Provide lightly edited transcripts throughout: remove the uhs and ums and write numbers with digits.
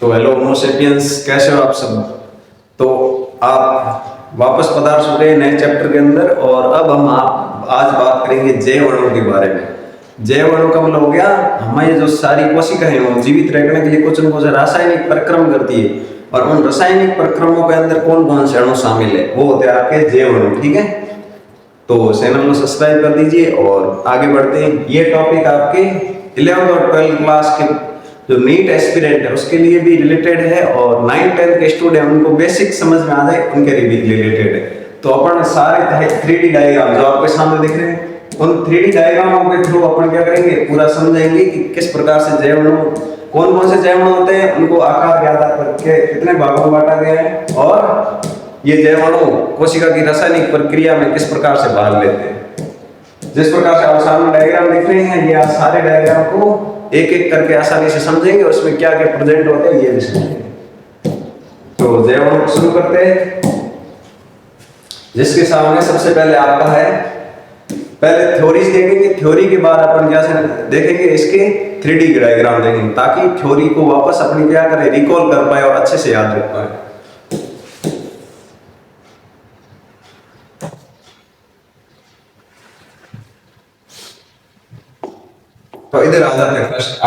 तो हेलो होमो सेपियंस, कैसे हो आप सब। तो आप वापस पधार चुके हैं नए चैप्टर के अंदर। और अब हम आप आज बात करेंगे जैव अणु के बारे में। जैव अणु का मतलब हो गया हमारी जो सारी कोशिकाएं हैं वो जीवित रहने के लिए कुछ न कुछ रासायनिक परिक्रम करती है, और उन रासायनिक परिक्रमों के अंदर कौन कौन से अणु शामिल है वो होते हैं आपके जैव अणु। ठीक है, तो चैनल को सब्सक्राइब कर दीजिए और आगे बढ़ते हैं। ये टॉपिक आपके 11th और 12th क्लास के जो नीट एस्पिरेंट है उसके लिए भी रिलेटेड है, और 9th 10th के स्टूडेंट उनको बेसिक समझ में आ जाए उनके लिए भी रिलेटेड है। तो अपन सारे 3D डायग्राम जो आपके सामने दिख रहे हैं उन 3D डायग्रामों के थ्रू अपन क्या करेंगे, पूरा समझेंगे कि किस प्रकार से जैव अणु, कौन कौन से जैव अणु होते हैं, उनको आकार के आधार पर कितने भागों में बांटा गया है, और ये जैव अणु कोशिका की रासायनिक प्रक्रिया में किस प्रकार से भाग लेते हैं। जिस प्रकार से आप सामने डायग्राम देख रहे हैं, ये सारे डायग्राम को एक एक करके आसानी से समझेंगे, उसमें क्या क्या प्रेजेंट होते हैं ये भी समझेंगे। तो जैव अणु शुरू करते हैं, जिसके सामने सबसे पहले आपका है, पहले थ्योरीज देखेंगे, थ्योरी के बाद अपन क्या देखेंगे, इसके 3D के डायग्राम देखेंगे, ताकि थ्योरी को वापस अपनी क्या करें, रिकॉल कर पाए और अच्छे से याद रख पाए। तो इधर आ जाते हैं फर्स्ट।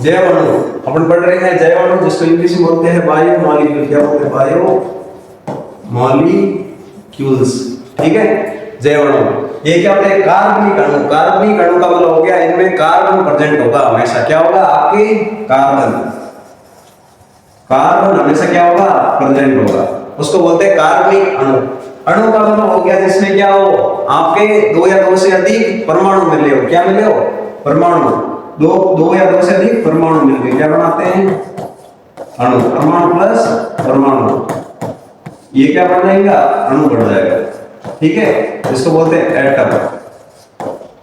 जैव अणु अपन पढ़ रहे हैं, जैव अणु जिसको इंग्लिश में बोलते हैं बायो मॉलिक्यूल। क्या बोलते हैं? Bio molecules. ठीक है, जैव अणु ये क्या होते हैं? कार्बनिक अणु। कार्बनिक अणु का मतलब हो गया इनमें कार्बन प्रेजेंट होगा हमेशा। क्या होगा? आपके कार्बन, कार्बन हमेशा क्या होगा? प्रेजेंट होगा, उसको बोलते हैं कार्बनिक अणु। अणु का मतलब हो गया जिसमें क्या हो, आपके दो या दो से अधिक परमाणु मिले हो। क्या मिले हो? परमाणु। दो या दो से अधिक परमाणु मिलकर क्या बनाते हैं? अणु। परमाणु प्लस परमाणु, ये क्या बन जाएगा? अणु बन जाएगा। ठीक है, इसको बोलते हैं एटम।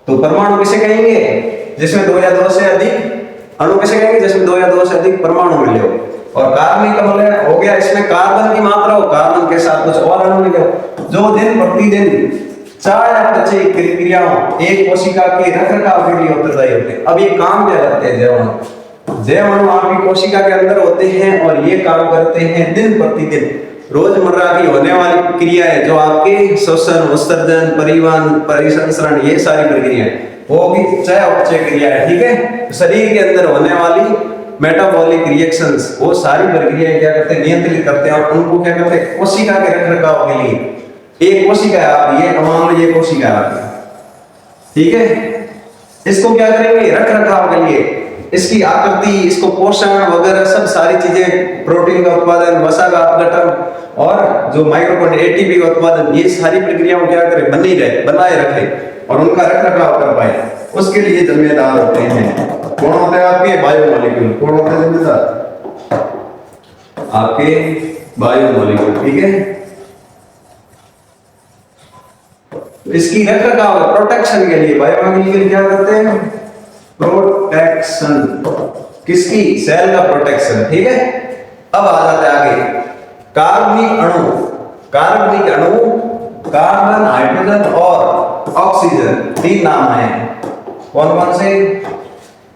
तो परमाणु किसे कहेंगे? जिसमें दो या दो से अधिक, अणु किसे कहेंगे? जिसमें दो या दो से अधिक परमाणु मिले हो। और कार्बनिक का मतलब हो गया इसमें कार्बन की मात्रा हो, कार्बन के साथ कुछ और अणु मिले हो, जो दिन प्रतिदिन 4 या 5 क्रियाओं एक कोशिका के रखरखाव के लिए उत्तरदायी होते हैं। अब ये काम क्या करते हैं? जैव अणु, जैव अणु आपकी कोशिका के अंदर होते हैं और ये काम करते हैं दिन प्रतिदिन रोजमर्रा की होने वाली क्रियाएं, जो आपके श्वसन, उत्सर्जन, परिवहन, परिसंचरण, ये सारी प्रक्रियाएं, वो भी चयापचय क्रियाएं। ठीक है, शरीर के अंदर होने वाली मेटाबॉलिक रिएक्शंस, वो सारी प्रक्रियाएं क्या करते हैं? नियंत्रित करते हैं। और उनको क्या करते हैं? कोशिका के रखरखाव के लिए, एक कोशिका है आप, ये मान लो ये कोशिका है आपकी, ठीक है, इसको क्या करेंगे? रख रखाव के लिए इसकी आकृति, इसको पोषण वगैरह सब सारी चीजें, प्रोटीन का उत्पादन, वसा का अपघटन और जो माइक्रोप्रोटीन एटीपी का उत्पादन, ये सारी प्रक्रियाओं क्या करें? बनी रहे, बनाए रखे और उनका रख रखाव कर पाए, उसके लिए जिम्मेदार होते हैं। कौन होते हैं आपके? बायोमोलिक्यूल। कौन होते हैं जिम्मेदार? आपके बायोमोलिक्यूल। ठीक है, इसकी रख रखाव, प्रोटेक्शन के लिए बायोमोलिक्यूल क्या करते हैं? प्रोटेक्शन। किसकी? सेल का प्रोटेक्शन। ठीक है, अब आ जाते हैं आगे, कार्बनिक अणु। कार्बनिक अणु, कार्बन, हाइड्रोजन और ऑक्सीजन, 3 नाम हैं। कौन कौन से?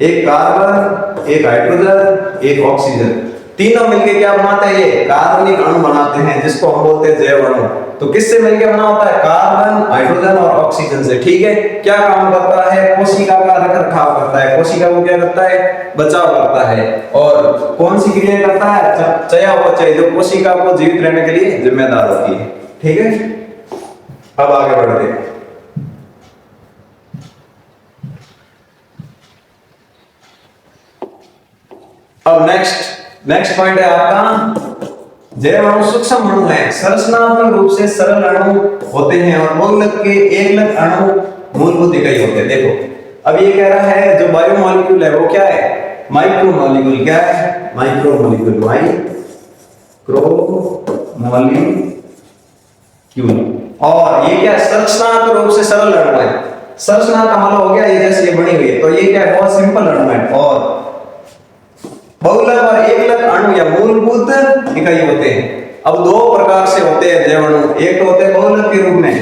एक कार्बन, एक हाइड्रोजन, एक ऑक्सीजन, तीनों मिलके क्या बनाते हैं? ये कार्बनिक अणु बनाते हैं, जिसको हम बोलते हैं जैव अणु। तो किससे मिलके बना होता है? कार्बन, हाइड्रोजन और ऑक्सीजन से। ठीक है, क्या काम करता है? कोशिका का रखरखाव करता बनाता है, कोशिका को क्या करता है, बचाव करता है। और कौन सी क्रिया करता है, चयापचय, जो कोशिका को जीवित रहने के लिए जिम्मेदार होती है। ठीक है, अब आगे बढ़ते हैं। अब नेक्स्ट पॉइंट है आपका, जैव अणु सूक्ष्म अणु है, संरचनात्मक रूप से सरल अणु होते हैं और बहुलक के एकलक अणु मूलभूत इकाई होते हैं। देखो अब ये कह रहा है जो बायोमोलिक्यूल है वो क्या है, माइक्रोमोलिक्यूल। क्या है, माइक्रोमोलिक्यूल, माइक्रोमोलिक्यूल। और ये क्या है, संरचनात्मक रूप से सरल अणु है। संरचना का मतलब हो गया ये जैसे ये बनी हुई है, तो ये क्या है, बहुत सिंपल अणु है। और बहुलक और एकलक अणु या मूलभूत इकाई होते हैं। अब दो प्रकार से होते हैं जैव अणु, एक होते हैं बहुलक के रूप में,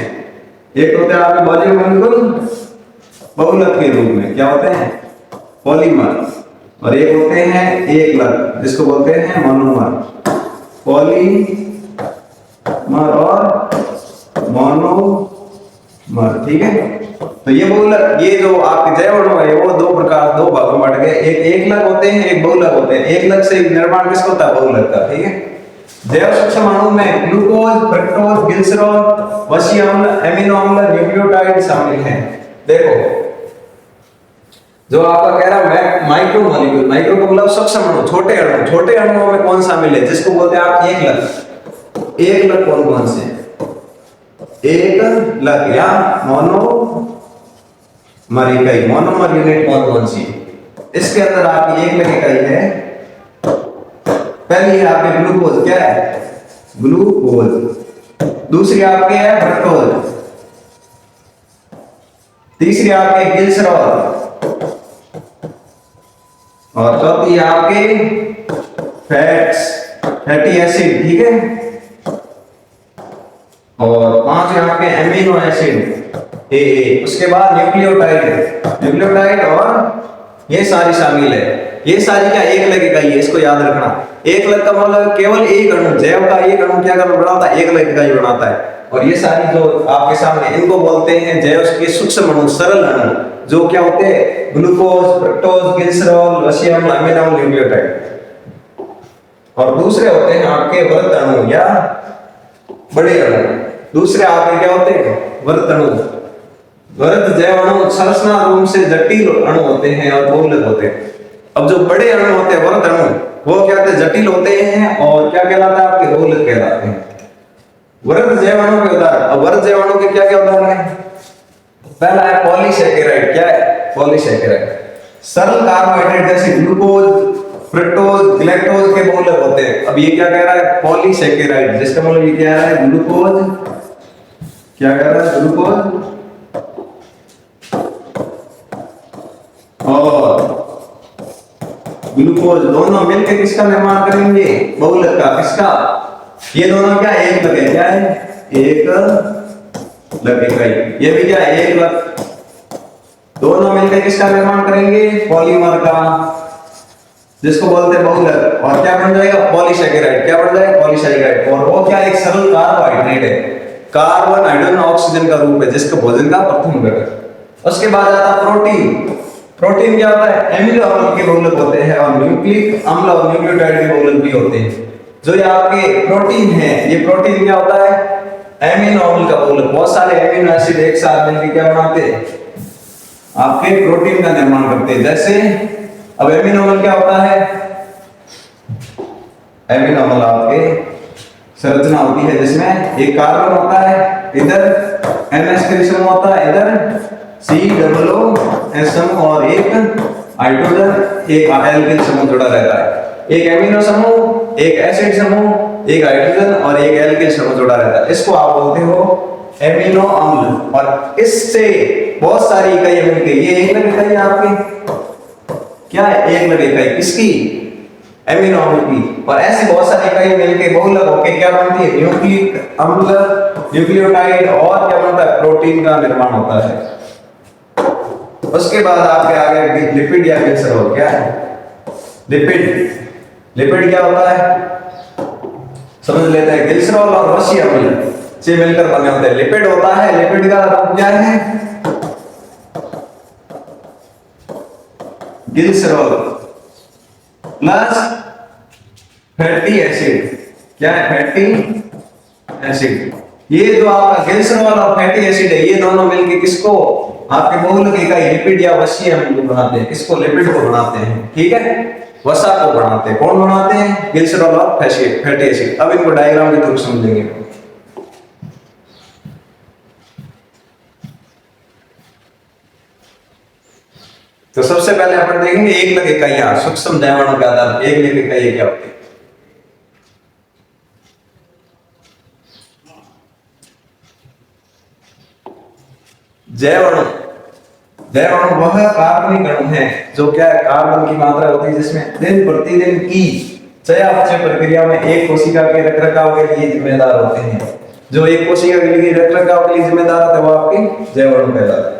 एक होते हैं आपके बायोमोलिक्यूल बहुलक के रूप में, क्या होते हैं, पॉलीमर, और एक होते हैं एकलक जिसको बोलते हैं मोनोमर। पॉलीमर और मोनोमर, ठीक है। तो ये बहुलक, ये जो आपके जैव अणु है वो दो भागों में बट गए, एक एकलक होते हैं, एक बहुलक होते हैं। एकलक से निर्माण किसका होता है, बहुलक का, ठीक है। जैव सूक्ष्म अणु में ग्लूकोज, फ्रक्टोज, ग्लिसरॉल, वसीय अम्ल, एमिनो अम्ल, न्यूक्लियोटाइड शामिल हैं। देखो जो आपका कह रहा है माइक्रोमोलिक्यूल, माइक्रो का मतलब सूक्ष्म अणु, छोटे अणु, छोटे अणुओं में कौन शामिल है, जिसको बोलते हैं आप एकलक। एकलक कौन कौन से, एकलक या मोनोमर इकाई, मोनोमर यूनिट कौन कौन सी, इसके अंदर आपकी एकलक इकाई है। पहली है आपके ग्लूकोज, क्या है, ग्लूकोज। दूसरी आपके है फ्रक्टोज, तीसरी आपके ग्लिसरॉल, और चौथी है आपके फैटी एसिड, ठीक है। और पांच है आपके एमिनो एसिड, ए। उसके बाद न्यूक्लियोटाइड और ये सारी शामिल है। ये सारी क्या एकलक इकाई है, इसको याद रखना। एकलक का मतलब केवल एक अणु, जैव का एक अणु क्या बनाता है, एकलक इकाई बनाता है। और ये सारी जो आपके सामने, इनको बोलते हैं जैव के सूक्ष्म अणु, सरल अणु, जो क्या होते हैं, ग्लूकोज, फ्रक्टोज, ग्लिसरॉल, वसीय अम्ल, एमिनो अम्ल, न्यूक्लियोटाइड। और दूसरे होते हैं आपके वृत्त अणु या बड़े अणु। दूसरे आपके क्या होते हैं, वृत्त अणु। वृत्त जैव अणु संरचना रूप से जटिल अणु होते हैं और बहुलक होते हैं। अब जो बड़े अणु होते हैं, वृत्त अणु, वो क्या होते हैं, जटिल होते हैं और क्या कहलाता है, आपके बहुलक कहलाते हैं। वृत्त जैव अणु के उदाहरण, अब वृत्त जैव अणु के क्या क्या उदाहरण है। पहला है पॉलीसैकेराइड, क्या है, पॉलीसैकेराइड। सरल कार्बोहाइड्रेट जैसे ग्लूकोज, फ्रक्टोज, गैलेक्टोज के बहुलक होते हैं। अब ये क्या कह रहा है, पॉलीसैकेराइड, जिसका मतलब ये क्या है, ग्लूकोज, क्या कह रहा है, ग्लूकोज और ग्लूकोज दोनों मिलकर किसका निर्माण करेंगे, बहुलक का। किसका, ये दोनों क्या एक लग है, क्या है, एक लग इकाई। ये भी क्या है, एक लग, दोनों मिलकर किसका निर्माण करेंगे, पॉलीमर का, जिसको बोलते हैं बहुलक। और क्या बन जाएगा, पॉलीसैकेराइड। क्या बन जाएगा, पॉलीसैकेराइड। और वो क्या, एक सरल कार्बोहाइड्रेट है, कार्बन, हाइड्रोजन, ऑक्सीजन का रूप है, जिसका भोजन का प्रथम घटक। उसके बाद आता है प्रोटीन। प्रोटीन क्या होता है, एमिनो अम्ल के बहुलक होते हैं और न्यूक्लिक अम्ल और न्यूक्लियोटाइड के बहुलक भी होते हैं। जो ये आपके प्रोटीन है, ये प्रोटीन क्या होता है, एमिनो अम्ल का बहुलक। बहुत सारे एमिनो एसिड एक साथ मिलकर क्या बनाते हैं, आपके प्रोटीन का निर्माण करते हैं। जैसे अब एमिनो अम्ल क्या होता है, एमिनो अम्ल आपके संरचना होती है जिसमें एक कार्बन होता है, इधर NH3 समूह होता है, इधर COO समूह और एक हाइड्रोजन, एक एल्किल समूह जुड़ा रहता है। एक एमिनो समूह, एक एसिड समूह, एक हाइड्रोजन और एक एल्किल समूह जुड़ा रहता है। इसको आप बोलते हो एमिनो अम्ल। और इससे बहुत सारी इकाइयां मिलकर ये एक लग इकाई आपकी क्या है, एक लग इकाई किसकी, एमिनो अम्ल की। और ऐसी बहुत सारी इकाई मिलकर बहुलक होकर क्या बनती है, न्यूक्लिक अम्ल, न्यूक्लियोटाइड और क्या बनता है, प्रोटीन का निर्माण होता है। उसके बाद आपके आगे लिपिड या ग्लिसरॉल, क्या है, लिपिड क्या होता है, समझ लेते हैं। ग्लिसरॉल और वसीय अम्ल से मिलकर बने होते हैं, लिपिड होता है। लिपिड का रूप क्या है, ग्लिसरॉल प्लस फैटी एसिड। क्या है? Fatty acid. ये जो आपका ग्लिसरॉल और फैटी एसिड है, ये दोनों मिलके किसको, आपके बहुलक इकाई लिपिड या वसीय अम्ल को बनाते हैं। किसको? लिपिड को बनाते हैं। ठीक है, वसा को बनाते हैं। कौन बनाते हैं? ग्लिसरॉल और फैटी एसिड। अब इनको डायग्राम के थ्रू समझेंगे। तो सबसे पहले अपन देखेंगे एक लग इकाइयां, सूक्ष्म जैवाणु के आधार पर एक लग इकाई क्या होती है। जैवाणु, जैवाणु वह कार्बनिक अणु है जो क्या है, कार्बन की मात्रा होती है जिसमें दिन प्रतिदिन की चयापचय प्रक्रिया में एक कोशिका के रखरखाव के लिए जिम्मेदार होते हैं। जो एक कोशिका के लिए रखरखाव के लिए जिम्मेदार होते हैं वो आपके जैवाणु कहलाते हैं।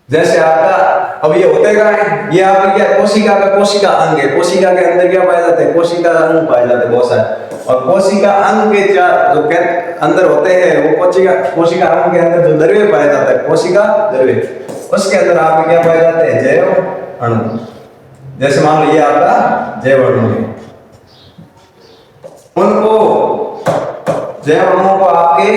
जैसे आपका अब ये होते क्या है, ये आपकी क्या, कोशिका का कोशिका अंग है। कोशिका के अंदर क्या पाए जाते हैं? कोशिका अंग पाए जाते हैं बहुत सारे। और कोशिका अंग के चार जो अंदर होते हैं वो कोशिका अंग के अंदर जो द्रव्य पाए जाते हैं, कोशिका द्रव्य, उसके अंदर आपके क्या पाए जाते हैं? जैव अणु। जैसे मान लो ये आपका जैव अणु है, उनको जैव अणुओं को आपके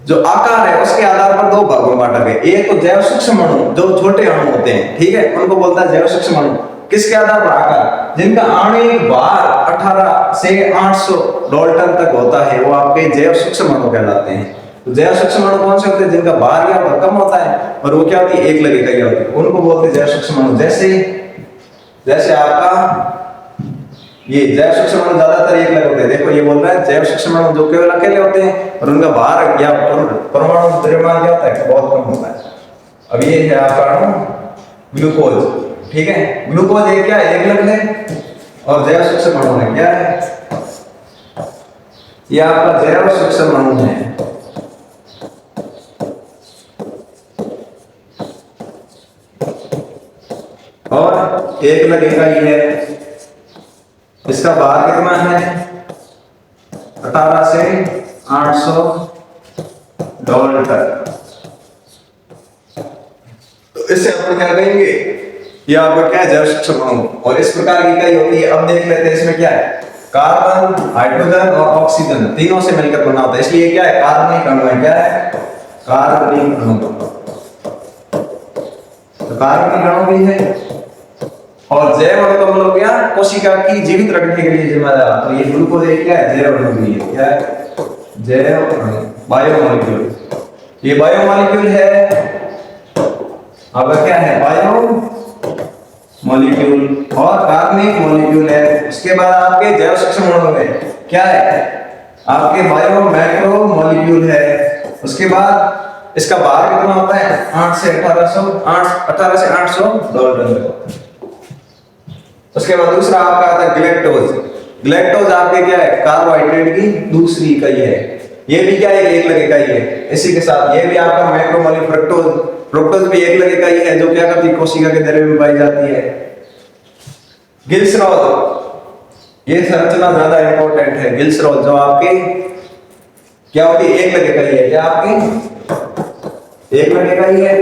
जो आकार है उसके आधार पर दो भागों में बांटा गया। एक तो जैव सूक्ष्म अणु, जो छोटे अणु होते हैं, ठीक है, उनको बोलता है जैव सूक्ष्म अणु। किसके आधार पर? आकार। जिनका आणविक भार 18 से 800 डाल्टन तक होता है वो आपके जैव सूक्ष्म अणु कहलाते हैं। तो जैव सूक्ष्म अणु कौन से होते हैं? जिनका भार या कम होता है और वो क्या होती है? एक लग इकाई होती है, उनको बोलते हैं जैव सूक्ष्म अणु। जैसे आपका ये जैव सूक्ष्म अणु ज्यादातर एक लग होते हैं। देखो ये बोल रहा है जैव सूक्ष्म अणु जो केवल अकेले होते हैं और उनका भार या परमाणु द्रव्यमान क्या होता है? बहुत कम होता है। अब ये है आपका अणु ग्लूकोज। ठीक है, ग्लूकोज एक क्या है? एक लग है और जैव सूक्ष्म अणु है क्या है? ये आपका जैव सूक्ष्म अणु है। और एक लग इकाई है, इसका भार कितना है? 18 से 800 डाल्टन। तो इससे अपन क्या कहेंगे? ये आपका क्या है? जैव सूक्ष्म अणु। और इस प्रकार की इकाई होती है। अब देख लेते हैं इसमें क्या है। कार्बन, हाइड्रोजन और ऑक्सीजन तीनों से मिलकर बना होता है, इसलिए क्या है? कार्बनिक अणु है। क्या है? कार्बनिक अणु। तो कार्बनिक अणु भी है। और जैव अणु का मतलब क्या? कोशिका की जीवित रखने के लिए जिम्मेदार। तो ये ग्लूकोज एक क्या है? जैव अणु भी है। क्या है? जैव अणु, बायोमोलिक्यूल। ये बायोमोलिक्यूल है। अब क्या है? बायोमोलिक्यूल और कार्बनिक मॉलिक्यूल है। उसके बाद आपके जैव सूक्ष्म अणु है क्या है? आपके बायो मैक्रो मॉलिक्यूल है। उसके बाद इसका भार कितना होता है? 18 से 800 डाल्टन। उसके बाद दूसरा आपका आता है ग्लैक्टोज। ग्लैक्टोज आपके क्या है? कार्बोहाइड्रेट की दूसरी इकाई है। ये भी क्या है? एक लग इकाई है। इसी के साथ ये भी आपका मैक्रोमोलिक फ्रक्टोज। फ्रक्टोज भी एक लग इकाई है जो क्या करती है? कोशिका के द्रव्य में पाई जाती है। ग्लिसरॉल, ये संरचना ज्यादा इंपॉर्टेंट है। ग्लिसरॉल जो आपके क्या होती है? एक लग इकाई है। क्या आपकी एक लग इकाई है,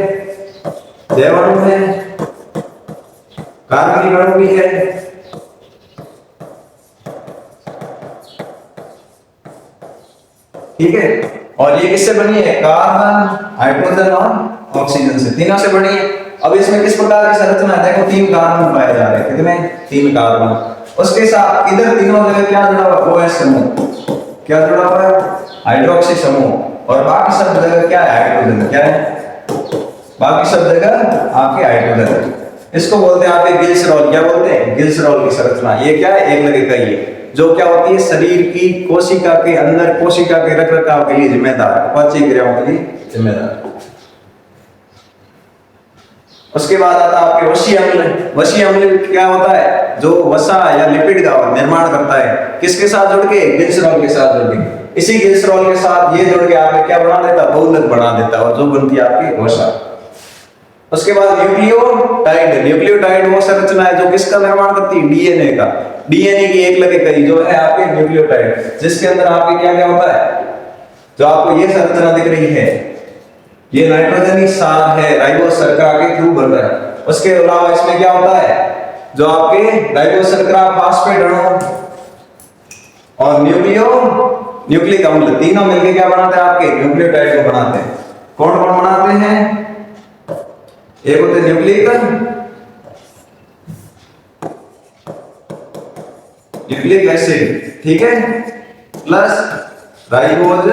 जैव अणु है, कार्बनिक अणु भी है। ठीक है, और ये किससे बनी है? कार्बन, हाइड्रोजन और ऑक्सीजन से, तीनों से बनी है। अब इसमें किस प्रकार की संरचना है? देखो 3 कार्बन पाए जा रहे हैं। कितने? 3 कार्बन। उसके साथ इधर तीनों जगह क्या जुड़ा हुआ? OH समूह। क्या जुड़ा हुआ है? हाइड्रोक्सी समूह। और बाकी सब जगह क्या है? हाइड्रोजन। क्या है? बाकी सब जगह आपके हाइड्रोजन। इसको बोलते हैं आपके ग्लिसरॉल। क्या बोलते हैं? ग्लिसरॉल की संरचना। ये क्या है? एक लग इकाई है जो क्या होती है? शरीर की कोशिका के अंदर कोशिका के रखरखाव के लिए जिम्मेदार, पाचन क्रियाओं के लिए जिम्मेदार। उसके बाद आता है आपके वसीय अम्ल। वसीय अम्ल क्या होता है? जो वसा या लिपिड का निर्माण करता है। किसके साथ जुड़ के? ग्लिसरॉल के साथ जुड़ के। इसी ग्लिसरॉल के साथ ये जुड़ के आपके क्या बना देता? बहुलक बना देता है और जो बनती है आपकी वसा। उसके बाद न्यूक्लियोटाइड। न्यूक्लियोटाइड वो संरचना है जो किसका निर्माण करती है? डीएनए का। डीएनए की एक लग इकाई जो है आपके न्यूक्लियोटाइड, जिसके अंदर आपके क्या क्या होता है? जो आपको ये संरचना दिख रही है, ये नाइट्रोजन सार है, राइबोस शर्करा के थ्रू बन रहा है। उसके अलावा इसमें क्या होता है, जो आपके राइबोस शर्करा फास्फेट अणु और न्यूक्लिक अम्ल तीनों मिलकर क्या बनाते हैं, आपके न्यूक्लियोटाइड को बनाते हैं। कौन कौन बनाते हैं, एक होते हैं न्यूक्लिक एसिड, ठीक है, प्लस राइबोज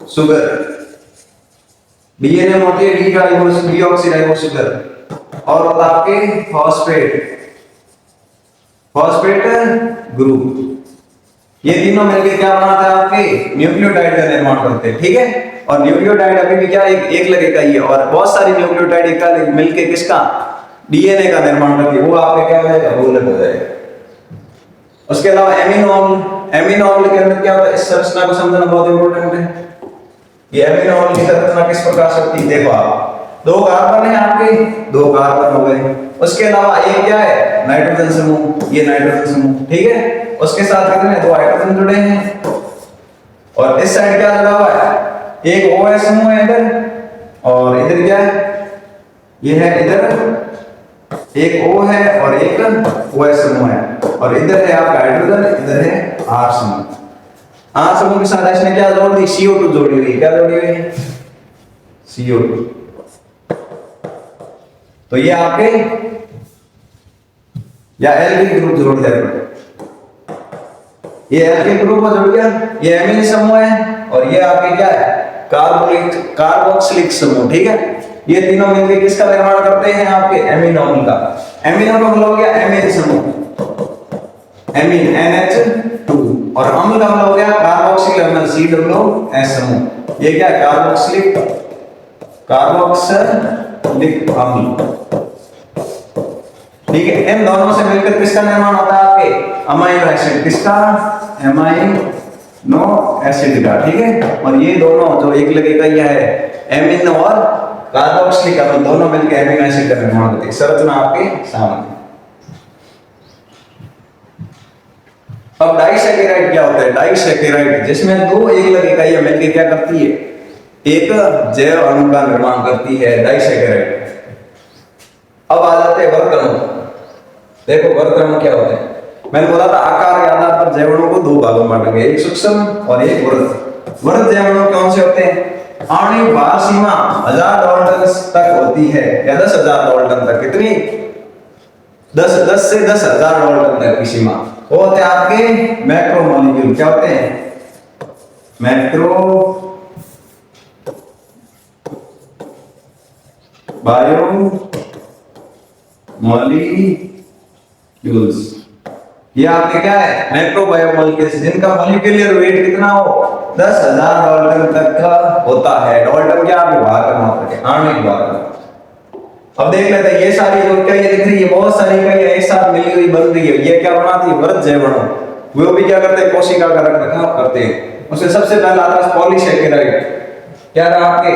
शुगर, डीएनए होती है डीऑक्सीराइबोज शुगर, और होता है आपके फॉस्फेट ग्रुप। ये तीनों मिलकर क्या बनाते हैं, आपके न्यूक्लियोटाइड का निर्माण करते हैं, ठीक है। और न्यूक्लियोटाइड अभी भी क्या एक लगे का ही है, और बहुत सारी न्यूक्लियोटाइड एक मिलकर किसका, डीएनए का निर्माण करती है, वो आपके क्या हो जाएगा, वो अलग हो जाएगा। उसके अलावा एमिनो अम्ल के अंदर क्या होता है, इस संरचना को समझना बहुत इंपॉर्टेंट है। ये एमिनो अम्ल की संरचना किस प्रकार से होती है, देखो आप, 2 कार्बन है आपके, 2 कार्बन हो गए। उसके अलावा ये क्या है, नाइट्रोजन समूह, ये नाइट्रोजन समूह, ठीक है। उसके साथ कितने 2 हाइड्रोजन जुड़े हैं, और इस साइड क्या जुड़ा हुआ है, एक OH समूह है इधर, और इधर क्या है, ये है इधर एक O है और एक OH समूह है, और इधर है आपका हाइड्रोजन, इधर है R समूह। R समूह के साथ इसने क्या जोड़ दी, CO2 जोड़ी हुई, क्या जोड़ी हुई है, CO2। तो ये आपके या एल्किल ग्रुप जोड़ दिया, ये एल्किल ग्रुप जोड़ गया, ये एमिन समूह है, और ये आपके क्या है, कार्बोक्सिलिक समूह, ठीक है। ये तीनों मिलकर किसका निर्माण करते हैं, आपके एमिनो अम्ल का। एमिनो का मतलब हो गया एमिन समूह, एमिन NH2, और अम्ल का मतलब हो गया कार्बोक्सिलिक अम्ल COOH समूह। ये क्या है, कार्बोक्सिलिक अम्ल, ठीक है। इन दोनों से मिलकर किसका निर्माण होता है, आपके अमाइनो एसिड, किसका, अमाइनो एसिड का, ठीक है। और ये दोनों जो एक लगे का यह है एमिन और कार्बोक्सिलिक अम्ल, दोनों मिलकर एमिनो एसिड का निर्माण करते हैं। संरचना आपके सामने। अब डाइसैकेराइड क्या होता है, डाइसैकेराइड जिसमें 2 एक लगे का यह मिलकर क्या करती है, एक जैव अणु का निर्माण करती है, डाइसैकेराइड। अब आ जाते हैं वर्ग अणु। देखो वर्ग अणु क्या होते हैं, मैंने बोला था आकार के आधार पर जैव अणु को 2 भागों में बांटेंगे, एक सूक्ष्म और एक वृहद। वृहद जैव अणु कौन से होते हैं, आणविक भार सीमा 1000 डाल्टन तक होती है, या 10,000 डाल्टन तक, कितनी, 10 से 10,000 डाल्टन तक की सीमा। वो होते हैं आपके मैक्रोमोलिक्यूल, क्या होते हैं, मैक्रो बायोमोलिक्यूल्स। ये आपके क्या है, मैक्रो बायोमोलिक्यूल्स, जिनका मॉलिक्यूलर वेट कितना हो, 10,000 डाल्टन तक का होता है। डाल्टन क्या, आपके भार का मात्रक है, आणविक भार। अब देख लेते हैं ये सारी जो क्या ये दिख रही है, बहुत सारी का ये एक साथ मिली हुई बन रही है, ये क्या बनाती है, वृहद जैव अणु। वो भी क्या करते हैं, कोशिका का रखरखाव करते हैं। उससे सबसे पहला आता है पॉलीसैकेराइड, क्या रहा आपके,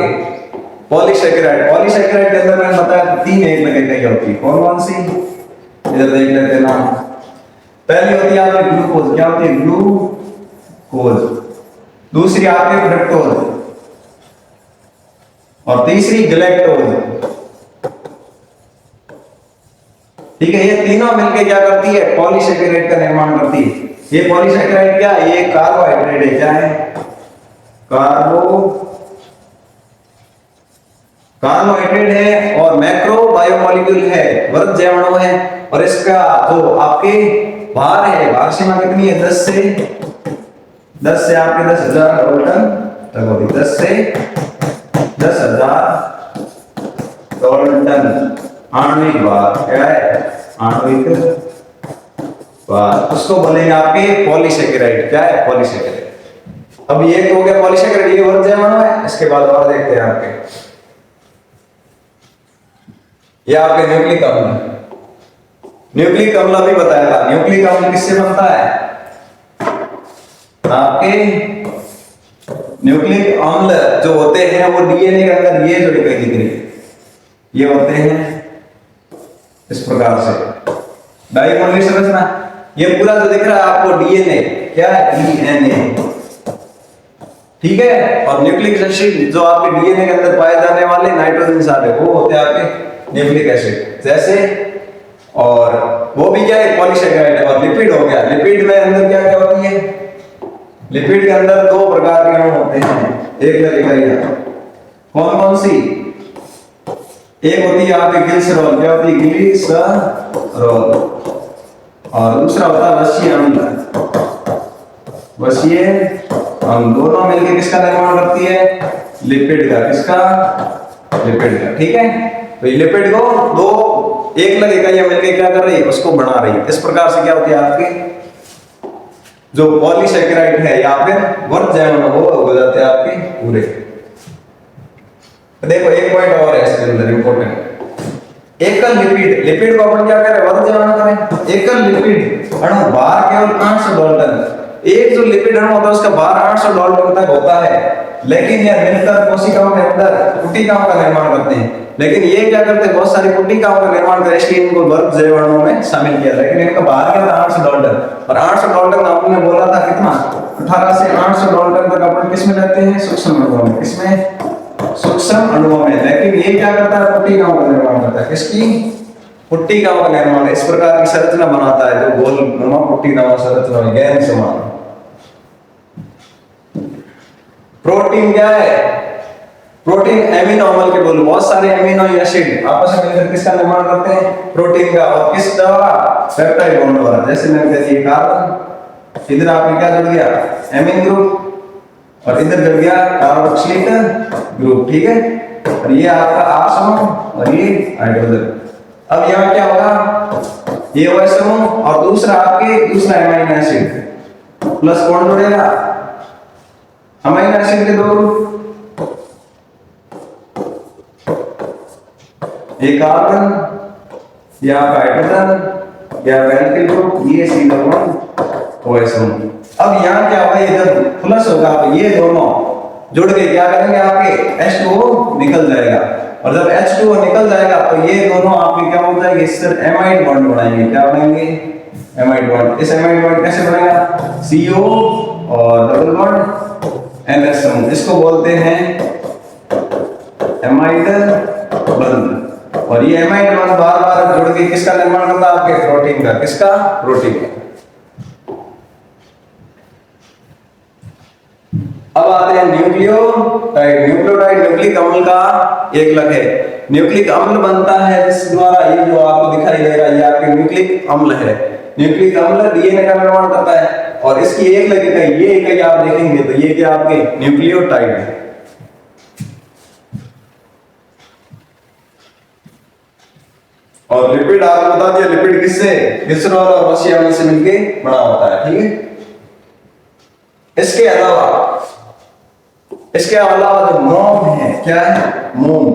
पॉलीसैकेराइड। पॉलीसैकेराइड के अंदर मैंने बताया 3 एक लगे कई होती है, कौन सी, इधर देख लेते हैं नाम। पहली होती है आपकी ग्लूकोज, क्या होती है, ग्लूकोज। दूसरी आपके फ्रक्टोज, और तीसरी गैलेक्टोज, ठीक है। ये तीनों मिलकर क्या करती है, पॉलीसैकेराइड का निर्माण करती है। ये पॉलीसैकेराइड क्या है, ये कार्बोहाइड्रेट है, क्या है, कार्बोहाइड्रेट है, और मैक्रो बायोमोलिक्यूल है, वृहद जैव अणु है। और इसका जो आपके भार है, भार सीमा कितनी है, 10 से आपके 10,000 डाल्टन तक होती है, 10 से 10,000 डाल्टन आणविक भार, क्या है, आणविक भार। उसको बोलेंगे आपके पॉलीसैकेराइड, क्या है, पॉलीसैकेराइड। अब ये हो गया पॉलीसैकेराइड, ये वृहद जैव अणु है। इसके बाद और देखते हैं आपके, ये आपके न्यूक्लिक अम्ल। न्यूक्लिक अम्ल अभी बताया था, न्यूक्लिक अम्ल किससे बनता है, आपके न्यूक्लिक अम्ल जो होते हैं वो डीएनए के अंदर ये जो दिख रही है, ये होते हैं इस प्रकार से डायगोनली संरचना। ये पूरा जो दिख रहा है आपको डीएनए, क्या है, डीएनए, ठीक है। और न्यूक्लिक एसिड जो आपके डीएनए के अंदर पाए जाने वाले नाइट्रोजन सारे वो होते हैं आपके न्यूक्लिक एसिड जैसे। और वो भी क्या है, पॉलीसेकेराइड है। और लिपिड हो गया, लिपिड में अंदर क्या क्या होती है, लिपिड के अंदर दो प्रकार के अणु होते हैं, एक इकाइयां। कौन कौन सी, एक होती है आपकी ग्लिसरॉल, क्या होती है, ग्लिसरॉल। और दूसरा होता है वसीय अम्ल, वसीय अम्ल। दोनों मिलकर किसका निर्माण करती है, लिपिड का। किसका, लिपिड का। ठीक है, तो ये लिपिड को दो एक लग इकाइयां मिलकर क्या कर रही है, उसको बना रही है। इस प्रकार से क्या होती है आपकी जो पॉलीसेकेराइड है या फिर वर्ग जैव वो हो जाते हैं आपके पूरे। तो देखो एक पॉइंट और है इसके अंदर इंपॉर्टेंट, एकल लिपिड। लिपिड को अपन क्या करें, वर्ग जैव करें। एकल लिपिड अणु भार केवल 800 डाल्टन। एक जो लिपिड अणु होता है उसका भार 800 डाल्टन तक होता है, लेकिन यह मिलकर कोशिकाओं के अंदर पुटिकाओं का निर्माण करते हैं। लेकिन ये क्या करते हैं, बहुत सारी पुटिकाओं का निर्माण करते हैं, इसलिए इनको वर्ग जैव अणुओं में शामिल किया। लेकिन इनका भार क्या था, 800 डाल्टन। और 800 डाल्टन आपने बोला था कितना, 18 से 800 डाल्टन तक अपन किसमें लेते हैं, सूक्ष्म अणुओं में। किसमें, सूक्ष्म अणुओं में। लेकिन ये क्या करता है, पुटिकाओं का निर्माण करता है। किसकी, पुटिकाओं का निर्माण। इस प्रकार की संरचना बनाता है जो गोल नुमा पुटिकाओं संरचना, गैन समान। प्रोटीन क्या है, प्रोटीन एमिनो अम्ल के बोल, बहुत सारे एमिनो एसिड आपस में मिलकर किसका निर्माण करते हैं, प्रोटीन का। और किस द्वारा, पेप्टाइड बॉन्ड द्वारा। जैसे मैंने कह दिया कार्बन, इधर आपने क्या जुड़ गया, एमिन ग्रुप, और इधर जुड़ गया कार्बोक्सिलिक ग्रुप। ठीक है, और ये आपका R समूह और ये हाइड्रोजन। अब यहाँ क्या होगा, ये OH समूह और दूसरा आपके दूसरा एमाइनो एसिड प्लस कौन जुड़ेगा, अमाइनो एसिड के दो ग्रुप, एक कार्बन या हाइड्रोजन या एल्किल ग्रुप, ये सीधा OH समूह। अब यहाँ क्या होगा, ये जब प्लस होगा तो ये दोनों जुड़ के क्या करेंगे, आपके H2O निकल जाएगा। और जब H2O निकल जाएगा तो ये दोनों आपके क्या हो जाएंगे, इससे एमाइड बॉन्ड बनाएंगे। क्या बनाएंगे, एमाइड बॉन्ड। इस एमाइड बॉन्ड कैसे बनेगा, CO और डबल बॉन्ड NH समूह, इसको बोलते हैं एमाइड बंध। और ये एमाइड बंध बार बार जुड़ के किसका निर्माण करता है, आपके प्रोटीन का। किसका, प्रोटीन का। अब आते हैं न्यूक्लियोटाइड। न्यूक्लियोटाइड न्यूक्लिक अम्ल का एक लग है। न्यूक्लिक अम्ल बनता है जिस द्वारा, ये जो आपको दिखाई दे रहा है, ये आपके न्यूक्लिक अम्ल है। न्यूक्लिक अम्ल डीएनए का निर्माण करता है। और इसकी एक लग इकाई, ये इकाई आप देखेंगे तो ये क्या आपके न्यूक्लियोटाइड है। और लिपिड आपको बता दिया, लिपिड किससे, ग्लिसरॉल और वसीय अम्ल से मिलके बना होता है। ठीक है, इसके अलावा जो मोम है, क्या है, मोम।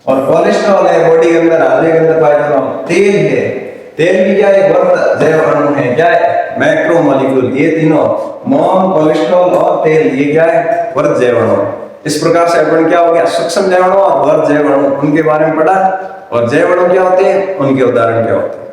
और कोलेस्ट्रॉल है, बॉडी के अंदर हृदय के अंदर पाया जाता है। तेल है, तेल भी क्या है, वर्ग जैव अणु है। क्या है, मैक्रोमोलिक्यूल। ये तीनों मोम, कोलेस्ट्रॉल और तेल, ये क्या है, वर्ग जैव अणु। इस प्रकार से अपन क्या हो गया, सूक्ष्म जैव अणु और वर्ग जैव अणु, उनके बारे में पढ़ा। और जैव अणु क्या होते हैं, उनके उदाहरण क्या होते हैं।